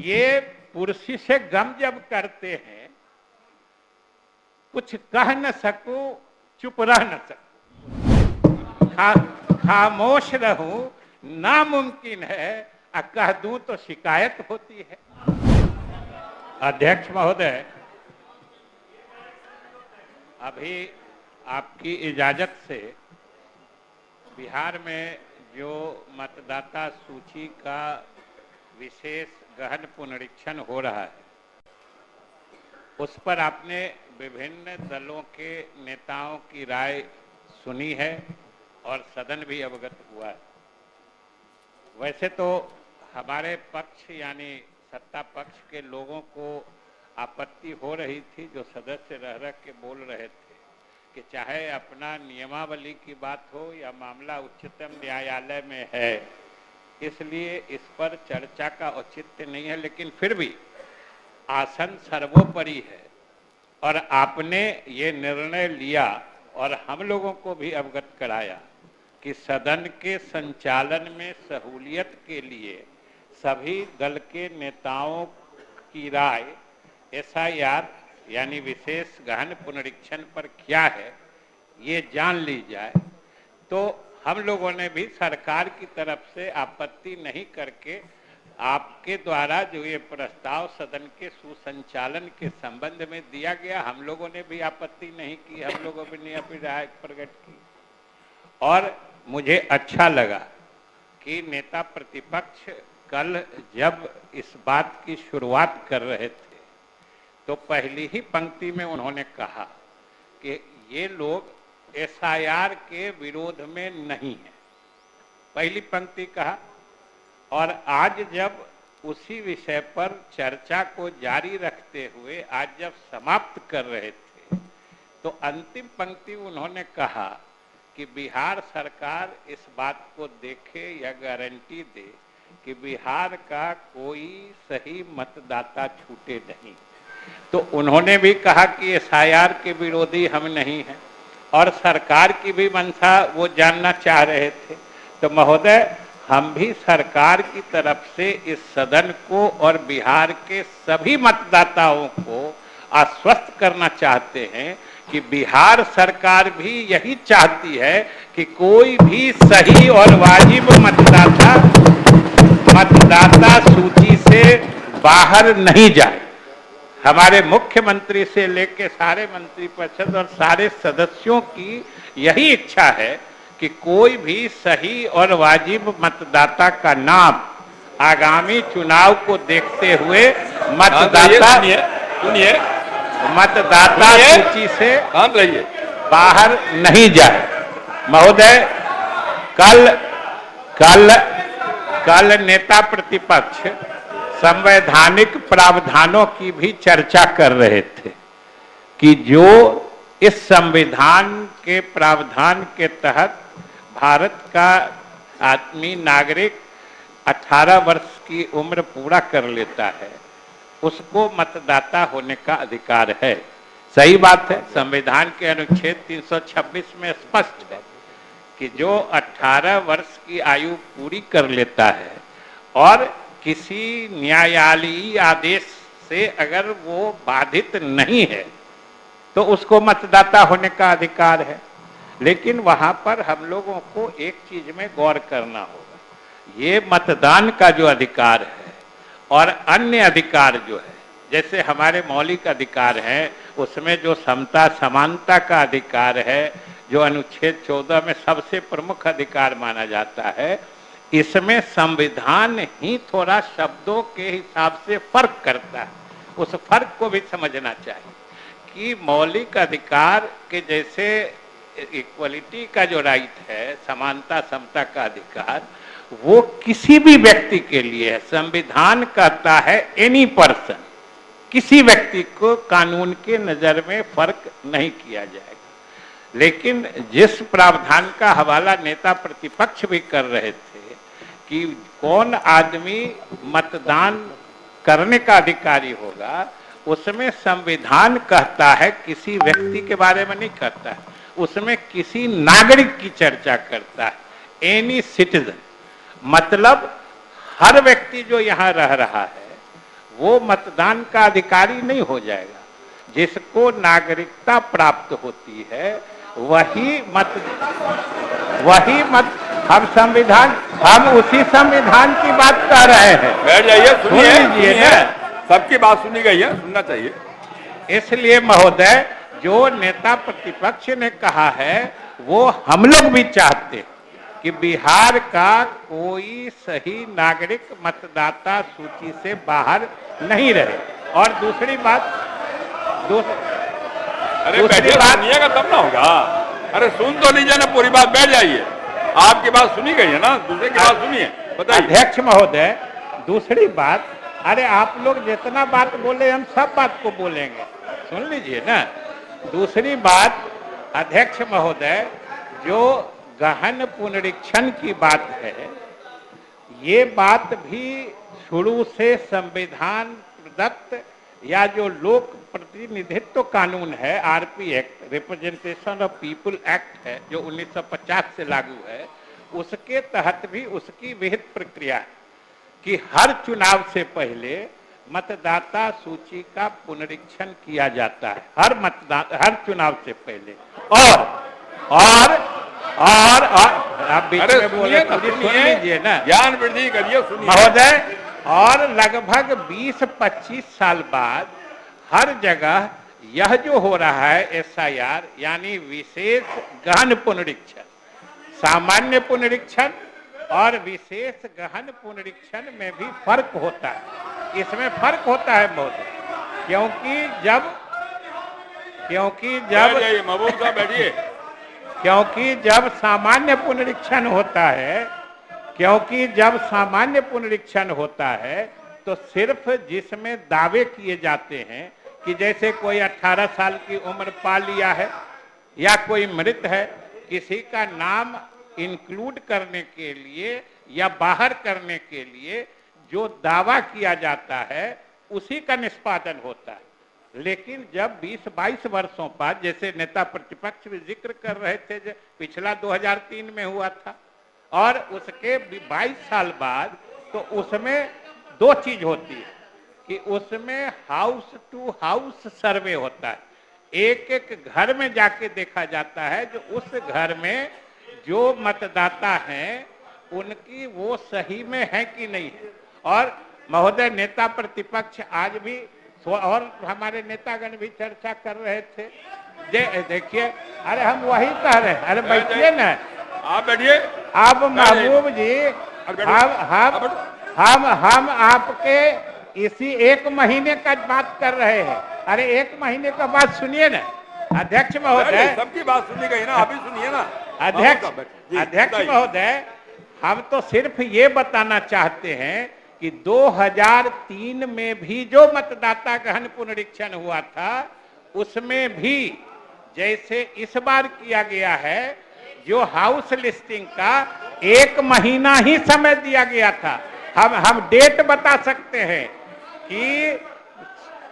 ये पुरुषी से गम जब करते हैं, कुछ कह न सकूं, चुप रह न सकूं, खामोश रहूं नामुमकिन है, कह दूं तो शिकायत होती है। अध्यक्ष महोदय, अभी आपकी इजाजत से बिहार में जो मतदाता सूची का विशेष गहन पुनरीक्षण हो रहा है, उस पर आपने विभिन्न दलों के नेताओं की राय सुनी है और सदन भी अवगत हुआ है। वैसे तो हमारे पक्ष यानी सत्ता पक्ष के लोगों को आपत्ति हो रही थी, जो सदस्य रह के औल रहे थे कि चाहे अपना नियमावली की बात हो या मामला उच्चतम न्यायालय में है, इसलिए इस पर चर्चा का औचित्य नहीं है। लेकिन फिर भी आसन सर्वोपरि है और आपने ये निर्णय लिया और हम लोगों को भी अवगत कराया कि सदन के संचालन में सहूलियत के लिए सभी दल के नेताओं की राय एसआईआर यानी विशेष गहन पुनरीक्षण पर क्या है ये जान ली जाए। तो हम लोगों ने भी सरकार की तरफ से आपत्ति नहीं करके आपके द्वारा जो ये प्रस्ताव सदन के सुसंचालन के संबंध में दिया गया, हम लोगों ने भी आपत्ति नहीं की, हम लोगों ने अपनी राय प्रकट की। और मुझे अच्छा लगा कि नेता प्रतिपक्ष कल जब इस बात की शुरुआत कर रहे थे तो पहली ही पंक्ति में उन्होंने कहा कि ये लोग एसआईआर के विरोध में नहीं है, पहली पंक्ति कहा। और आज जब उसी विषय पर चर्चा को जारी रखते हुए आज जब समाप्त कर रहे थे तो अंतिम पंक्ति उन्होंने कहा कि बिहार सरकार इस बात को देखे या गारंटी दे कि बिहार का कोई सही मतदाता छूटे नहीं। तो उन्होंने भी कहा कि एसआईआर के विरोधी हम नहीं हैं और सरकार की भी मंशा वो जानना चाह रहे थे। तो महोदय, हम भी सरकार की तरफ से इस सदन को और बिहार के सभी मतदाताओं को आश्वस्त करना चाहते हैं कि बिहार सरकार भी यही चाहती है कि कोई भी सही और वाजिब मतदाता सूची से बाहर नहीं जाए। हमारे मुख्यमंत्री से लेकर सारे मंत्री परिषद और सारे सदस्यों की यही इच्छा है कि कोई भी सही और वाजिब मतदाता का नाम आगामी चुनाव को देखते हुए मतदाता सूची से बाहर नहीं जाए। महोदय, कल नेता प्रतिपक्ष संवैधानिक प्रावधानों की भी चर्चा कर रहे थे कि जो इस संविधान के प्रावधान के तहत भारत का आदमी नागरिक 18 वर्ष की उम्र पूरा कर लेता है, उसको मतदाता होने का अधिकार है। सही बात है, संविधान के अनुच्छेद 326 में स्पष्ट है कि जो 18 वर्ष की आयु पूरी कर लेता है और किसी न्यायालयीय आदेश से अगर वो बाधित नहीं है तो उसको मतदाता होने का अधिकार है। लेकिन वहां पर हम लोगों को एक चीज में गौर करना होगा, ये मतदान का जो अधिकार है और अन्य अधिकार जो है, जैसे हमारे मौलिक अधिकार हैं उसमें जो समता समानता का अधिकार है, जो अनुच्छेद 14 में सबसे प्रमुख अधिकार माना जाता है, इसमें संविधान ही थोड़ा शब्दों के हिसाब से फर्क करता है। उस फर्क को भी समझना चाहिए कि मौलिक अधिकार के जैसे इक्वलिटी का जो राइट है, समानता समता का अधिकार, वो किसी भी व्यक्ति के लिए है। संविधान कहता है एनी पर्सन, किसी व्यक्ति को कानून के नजर में फर्क नहीं किया जाएगा। लेकिन जिस प्रावधान का हवाला नेता प्रतिपक्ष भी कर रहे थे कि कौन आदमी मतदान करने का अधिकारी होगा, उसमें संविधान कहता है, किसी व्यक्ति के बारे में नहीं कहता है, उसमें किसी नागरिक की चर्चा करता है, एनी सिटीजन। मतलब हर व्यक्ति जो यहाँ रह रहा है वो मतदान का अधिकारी नहीं हो जाएगा। जिसको नागरिकता प्राप्त होती है वही मत हम उसी संविधान की बात कर रहे हैं। बैठ जाइए, सुन लीजिए ना, सबकी बात सुनी गई है, सुनना चाहिए। इसलिए महोदय, जो नेता प्रतिपक्ष ने कहा है वो हम लोग भी चाहते हैं कि बिहार का कोई सही नागरिक मतदाता सूची से बाहर नहीं रहे। और दूसरी बात सुनिएगा तब ना होगा। अरे सुन तो लीजिए ना पूरी बात, बैठ जाइए। आपकी बात सुनी गई है ना, दूसरे की बात सुनिए, बताइए। अध्यक्ष महोदय, दूसरी बात, अरे आप लोग जितना बात बोले हम सब बात को बोलेंगे, सुन लीजिए ना। दूसरी बात अध्यक्ष महोदय, जो गहन पुनरीक्षण की बात है, ये बात भी शुरू से संविधान प्रदत्त या जो लोक प्रतिनिधित्व कानून है, RP act, representation of people act है, जो 1950 से लागू है, उसके तहत भी उसकी विहित प्रक्रिया है कि हर चुनाव से पहले मतदाता सूची का पुनरीक्षण किया जाता है। हर चुनाव से पहले। और आप बीच में बोले, सुन लीजिए ना, ज्ञान वृद्धि करिए, सुनिए महोदय। और लगभग 20-25 साल बाद हर जगह यह जो हो रहा है एसआईआर, यानी विशेष गहन पुनरीक्षण, सामान्य पुनरीक्षण और विशेष गहन पुनरीक्षण में भी फर्क होता है। इसमें फर्क होता है महोदय, क्योंकि जब सामान्य पुनरीक्षण होता है, तो सिर्फ जिसमें दावे किए जाते हैं कि जैसे कोई 18 साल की उम्र पा लिया है या कोई मृत है, किसी का नाम इंक्लूड करने के लिए या बाहर करने के लिए जो दावा किया जाता है उसी का निष्पादन होता है। लेकिन जब 20-22 वर्षों बाद, जैसे नेता प्रतिपक्ष भी जिक्र कर रहे थे, जो पिछला 2003 में हुआ था, और उसके 22 साल बाद, तो उसमें दो चीज होती है कि उसमें हाउस टू हाउस सर्वे होता है। एक एक घर में जाके देखा जाता है, जो उस घर में जो मतदाता हैं उनकी वो सही में है कि नहीं है। और महोदय, नेता प्रतिपक्ष आज भी और हमारे नेतागण भी चर्चा कर रहे थे। देखिए, अरे हम वही कह रहे हैं, अरे बैठिए ना, आप बैठिए। आप महबूब जी, हम आपके इसी 1 महीने का बात कर रहे हैं। अरे 1 महीने का बात सुनिए ना अध्यक्ष महोदय। सबकी बात सुनी गई ना, आप ही सुनिए ना अध्यक्ष महोदय। हम तो सिर्फ ये बताना चाहते हैं कि 2003 में भी जो मतदाता गहन पुनरीक्षण हुआ था, उसमें भी जैसे इस बार किया गया है, जो हाउस लिस्टिंग का 1 महीना ही समय दिया गया था। हम डेट बता सकते हैं कि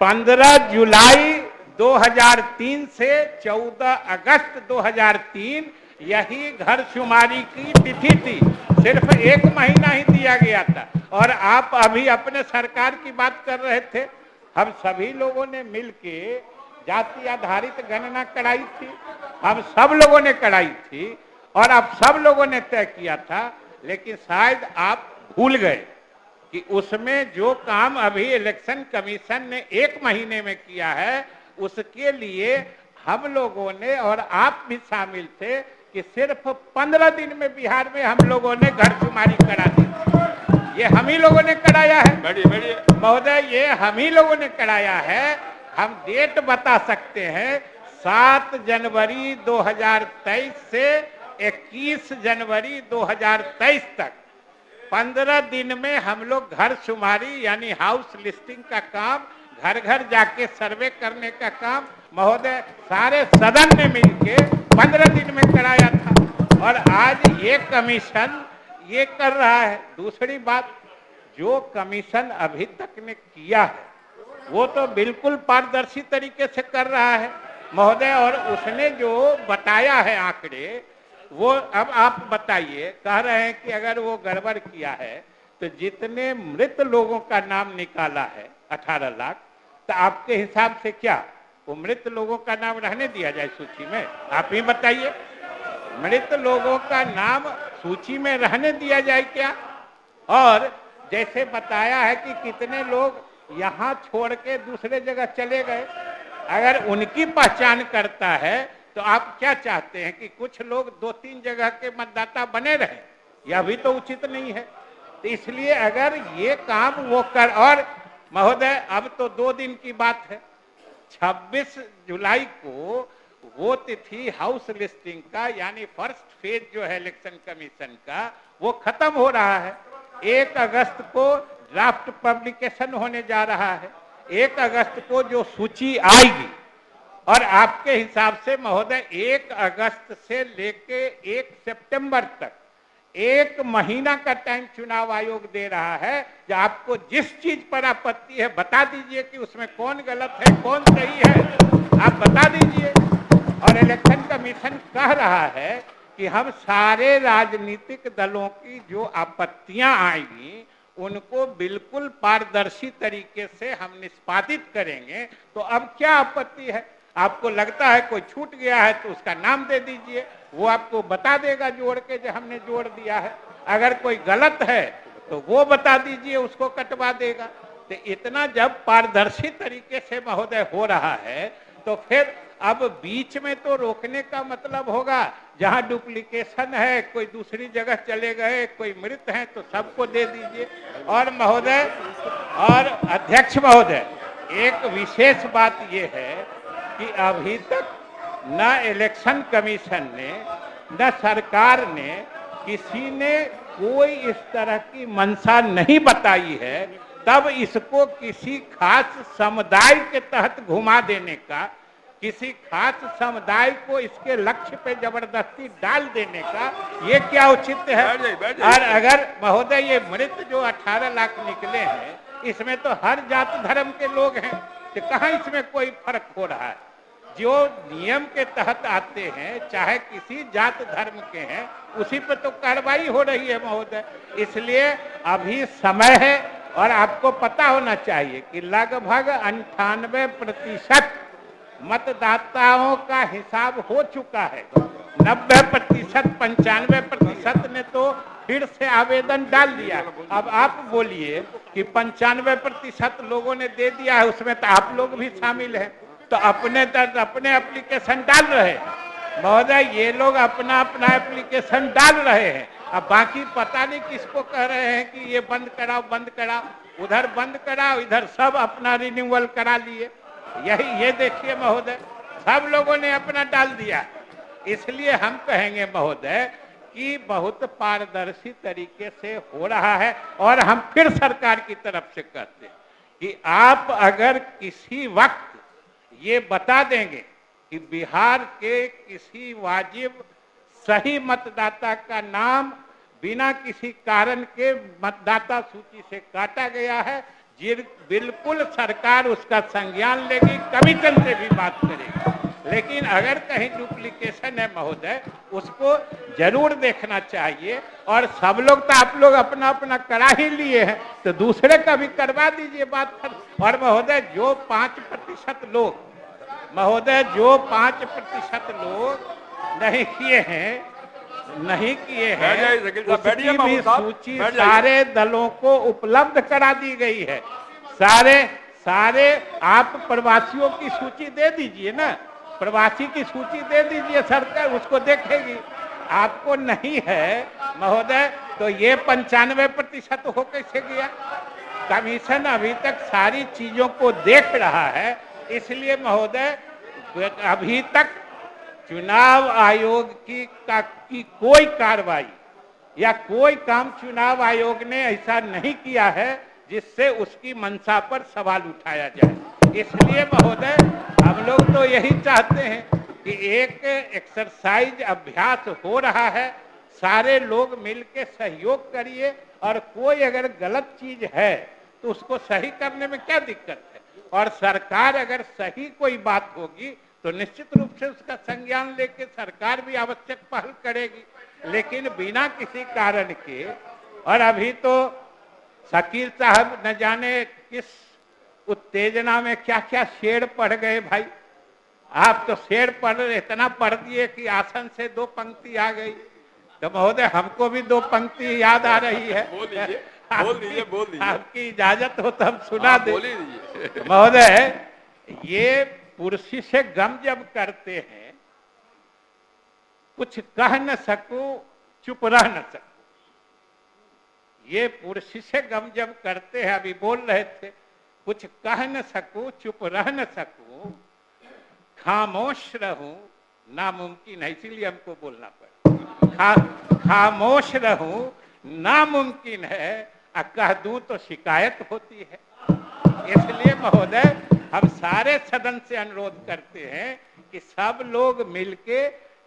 15 जुलाई 2003 से 14 अगस्त 2003 यही घर शुमारी की तिथि थी। सिर्फ 1 महीना ही दिया गया था। और आप अभी अपने सरकार की बात कर रहे थे। हम सभी लोगों ने मिलके जाति आधारित गणना कराई थी, हम सब लोगों ने कराई थी, और आप सब लोगों ने तय किया था। लेकिन शायद आप भूल गए कि उसमें जो काम अभी इलेक्शन कमीशन ने 1 महीने में किया है, उसके लिए हम लोगों ने, और आप भी शामिल थे, कि सिर्फ 15 दिन में बिहार में हम लोगों ने घरशुमारी करा दी। ये हम ही लोगों ने कराया है महोदय, ये हम ही लोगों ने कराया है। हम डेट बता सकते हैं, 7 जनवरी 2023 से 21 जनवरी 2023 तक 15 दिन में हम लोग घर शुमारी यानी हाउस लिस्टिंग का काम, घर घर जाके सर्वे करने का काम महोदय सारे सदन ने मिलके 15 दिन में कराया था। और आज ये कमीशन ये कर रहा है। दूसरी बात, जो कमीशन अभी तक ने किया है वो तो बिल्कुल पारदर्शी तरीके से कर रहा है महोदय। और उसने जो बताया है आंकड़े, वो अब आप बताइए, कह रहे हैं कि अगर वो गड़बड़ किया है तो जितने मृत लोगों का नाम निकाला है 18 लाख, तो आपके हिसाब से क्या वो मृत लोगों का नाम रहने दिया जाए सूची में? आप ही बताइए, मृत लोगों का नाम सूची में रहने दिया जाए क्या? और जैसे बताया है कि कितने लोग यहाँ छोड़ के दूसरे जगह चले गए, अगर उनकी पहचान करता है तो आप क्या चाहते हैं कि कुछ लोग 2-3 जगह के मतदाता बने रहे? यह भी तो उचित नहीं है। तो इसलिए अगर ये काम वो कर, और महोदय अब तो 2 दिन की बात है, 26 जुलाई को वो तिथि हाउस लिस्टिंग का यानी फर्स्ट फेज जो है इलेक्शन कमीशन का वो खत्म हो रहा है। 1 अगस्त को ड्राफ्ट पब्लिकेशन होने जा रहा है। 1 अगस्त को जो सूची आएगी, और आपके हिसाब से महोदय 1 अगस्त से लेके 1 सितंबर तक 1 महीना का टाइम चुनाव आयोग दे रहा है। जो आपको जिस चीज पर आपत्ति है बता दीजिए कि उसमें कौन गलत है कौन सही है, आप बता दीजिए। और इलेक्शन कमीशन कह रहा है कि हम सारे राजनीतिक दलों की जो आपत्तियां आएंगी उनको बिल्कुल पारदर्शी तरीके से हम निष्पादित करेंगे। तो अब क्या आपत्ति है? आपको लगता है कोई छूट गया है तो उसका नाम दे दीजिए, वो आपको बता देगा जोड़ के जो हमने जोड़ दिया है। अगर कोई गलत है तो वो बता दीजिए, उसको कटवा देगा। तो इतना जब पारदर्शी तरीके से महोदय हो रहा है तो फिर अब बीच में तो रोकने का मतलब होगा, जहां डुप्लीकेशन है, कोई दूसरी जगह चले गए, कोई मृत हैं तो सबको दे दीजिए। और महोदय और अध्यक्ष महोदय, एक विशेष बात यह है कि अभी तक न इलेक्शन कमीशन ने न सरकार ने किसी ने कोई इस तरह की मंशा नहीं बताई है, तब इसको किसी खास समुदाय के तहत घुमा देने का, किसी खास समुदाय को इसके लक्ष्य पे जबरदस्ती डाल देने का ये क्या उचित है? और अगर महोदय ये मृत जो 18 लाख निकले हैं इसमें तो हर जात धर्म के लोग हैं, तो कहाँ इसमें कोई फर्क हो रहा है? जो नियम के तहत आते हैं चाहे किसी जात धर्म के हैं उसी पर तो कार्रवाई हो रही है महोदय। इसलिए अभी समय है, और आपको पता होना चाहिए कि लगभग 98% मतदाताओं का हिसाब हो चुका है। 90%, 95% ने तो फिर से आवेदन डाल दिया। अब आप बोलिए कि 95% लोगों ने दे दिया है, उसमें तो आप लोग भी शामिल हैं, तो अपने एप्लीकेशन डाल रहे हैं महोदय। ये लोग अपना एप्लीकेशन डाल रहे हैं, अब बाकी पता नहीं किसको कह रहे हैं कि ये बंद कराओ बंद कराओ। उधर बंद कराओ, इधर सब अपना रिन्यूअल करा लिए। यही ये देखिए महोदय, सब लोगों ने अपना डाल दिया। इसलिए हम कहेंगे महोदय कि बहुत पारदर्शी तरीके से हो रहा है। और हम फिर सरकार की तरफ से कहते हैं कि आप अगर किसी वक्त ये बता देंगे कि बिहार के किसी वाजिब सही मतदाता का नाम बिना किसी कारण के मतदाता सूची से काटा गया है, बिल्कुल सरकार उसका संज्ञान लेगी, कमीशन से भी बात करेगी। लेकिन अगर कहीं डुप्लीकेशन है महोदय, उसको जरूर देखना चाहिए। और सब लोग तो आप लोग अपना अपना करा ही लिए हैं, तो दूसरे का भी करवा दीजिए बात कर। और महोदय जो 5% लोग नहीं किए हैं उसकी भी सूची सारे दलों को उपलब्ध करा दी गई है। सारे आप प्रवासियों की सूची दे दीजिए ना, प्रवासी की सूची दे दीजिए, सरकार उसको देखेगी। आपको नहीं है महोदय तो ये 95% हो कैसे गया? कमीशन अभी तक सारी चीजों को देख रहा है। इसलिए महोदय अभी तक चुनाव आयोग की कोई कार्रवाई या कोई काम चुनाव आयोग ने ऐसा नहीं किया है जिससे उसकी मंशा पर सवाल उठाया जाए। इसलिए महोदय हम लोग तो यही चाहते हैं कि एक एक्सरसाइज अभ्यास हो रहा है, सारे लोग मिलकर सहयोग करिए, और कोई अगर गलत चीज है तो उसको सही करने में क्या दिक्कत है? और सरकार अगर सही कोई बात होगी तो निश्चित रूप से उसका संज्ञान लेके सरकार भी आवश्यक पहल करेगी। लेकिन बिना किसी कारण के, और अभी तो शकील साहब न जाने किस उत्तेजना में क्या क्या शेर पढ़ गए भाई। आप तो शेर पढ़ इतना पढ़ दिए कि आसन से 2 पंक्ति आ गई। तो महोदय हमको भी 2 पंक्ति याद आ रही है। बोल दीजिए, बोल दीजिए, बोल दीजिए। आपकी इजाजत हो तो हम सुना हाँ, दे। बोल ही दीजिए। महोदय, ये पुरुषी से गम जब करते हैं, कुछ कह न सकूं चुप रह न सकूं। ये पुरुषी से गम जब करते हैं, अभी बोल रहे थे, कुछ कह न सकूं चुप रह न सकूं, खामोश रहूं नामुमकिन है, इसीलिए हमको बोलना पड़ा। खामोश रहूं नामुमकिन है, और कह दूं तो शिकायत होती है। इसलिए महोदय, हम सारे सदन से अनुरोध करते हैं कि सब लोग मिलके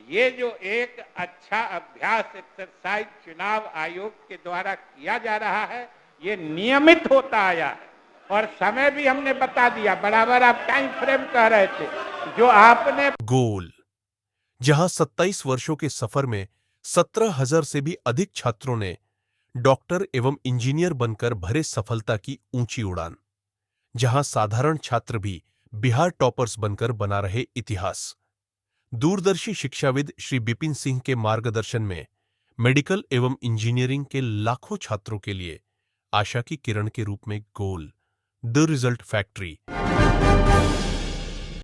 ये जो एक अच्छा अभ्यास एक्सरसाइज चुनाव आयोग के द्वारा किया जा रहा है, ये नियमित होता आया है। और समय भी हमने बता दिया, बराबर आप टाइम फ्रेम कह रहे थे, जो आपने गोल, जहां 27 वर्षों के सफर में 17,000 से भी अधिक छात्रों ने डॉक्टर एवं इंजीनियर बनकर भरे सफलता की ऊंची उड़ान, जहां साधारण छात्र भी बिहार टॉपर्स बनकर बना रहे इतिहास। दूरदर्शी शिक्षाविद श्री बिपिन सिंह के मार्गदर्शन में मेडिकल एवं इंजीनियरिंग के लाखों छात्रों के लिए आशा की किरण के रूप में गोल, द रिजल्ट फैक्ट्री।